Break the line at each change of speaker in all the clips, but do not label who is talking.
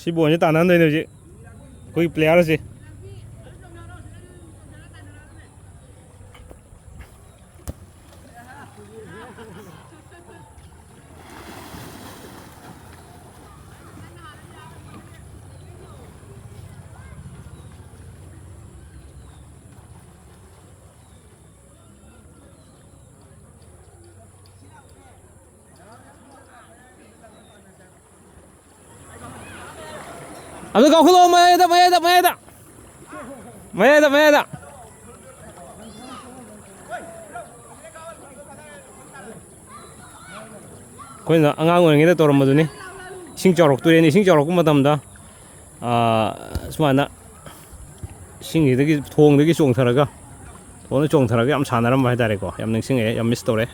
ꯁꯤ ꯕꯣꯟꯁꯦ ꯇꯥꯟꯅꯍꯟꯗꯣꯏꯅꯦ ꯍꯧꯖꯤꯛ ꯑꯩꯈꯣꯏꯒꯤ ꯄ꯭ꯂꯦꯌꯥꯔꯁꯦ ꯑꯗꯨ ꯀꯥꯎꯈꯠꯂꯛꯑꯣ ꯃꯌꯥꯏꯗ ꯑꯩꯈꯣꯏꯅ ꯑꯉꯥꯡ ꯑꯣꯏꯔꯤꯉꯩꯗ ꯇꯧꯔꯝꯕꯗꯨꯅꯤ ꯏꯁꯤꯡ ꯆꯥꯎꯔꯛꯇꯣꯏꯅꯤ ꯏꯁꯤꯡ ꯆꯥꯎꯔꯛꯄ ꯃꯇꯝꯗ ꯁꯨꯃꯥꯏꯅ ꯏꯁꯤꯡꯁꯤꯗꯒꯤ ꯊꯣꯡꯗꯒꯤ ꯆꯣꯡꯊꯔꯒ ꯌꯥꯝ ꯁꯥꯟꯅꯔꯝꯕ ꯍꯥꯏꯇꯥꯔꯦꯀꯣ ꯌꯥꯝ ꯅꯤꯡꯁꯤꯡꯉꯛꯑꯦ ꯌꯥꯝ ꯃꯤꯁ ꯇꯧꯔꯦ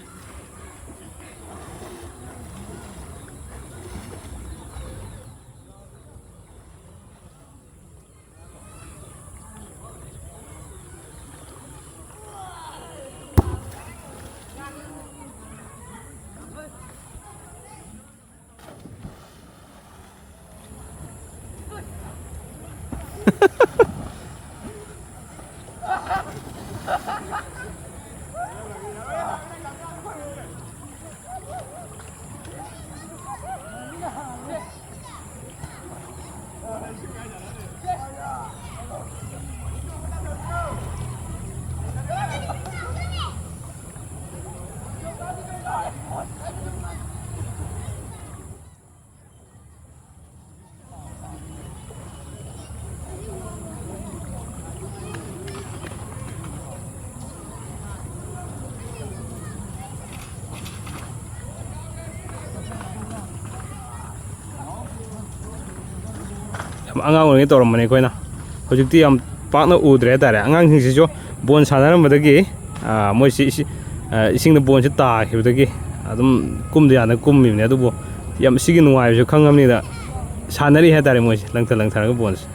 ꯑꯉꯥꯡ ꯑꯣꯏꯔꯤꯉꯩ ꯇꯧꯔꯝꯕꯅꯦ ꯑꯩꯈꯣꯏꯅ ꯍꯧꯖꯤꯛꯇꯤ ꯌꯥꯝ ꯄꯥꯛꯅ ꯎꯗ꯭ꯔꯦ ꯍꯥꯏꯇꯥꯔꯦ ꯑꯉꯥꯡꯁꯤꯡꯁꯤꯁꯨ ꯕꯣꯜ ꯁꯥꯟꯅꯔꯝꯕꯗꯒꯤ ꯃꯣꯏꯁꯤ ꯏꯁꯤꯡꯗ ꯕꯣꯜꯁꯤ ꯇꯥꯈꯤꯕꯗꯒꯤ ꯑꯗꯨꯝ ꯀꯨꯝꯗ ꯌꯥꯗꯅ ꯀꯨꯝꯃꯤꯕꯅꯦ ꯑꯗꯨꯕꯨ ꯌꯥꯝ ꯁꯤꯒꯤ ꯅꯨꯡꯉꯥꯏꯕꯁꯨ ꯈꯪꯉꯕꯅꯤꯅ ꯁꯥꯟꯅꯔꯤ ꯍꯥꯏꯇꯥꯔꯦ ꯃꯣꯏꯁꯦ ꯂꯪꯊꯔꯒ ꯕꯣꯜꯁꯦ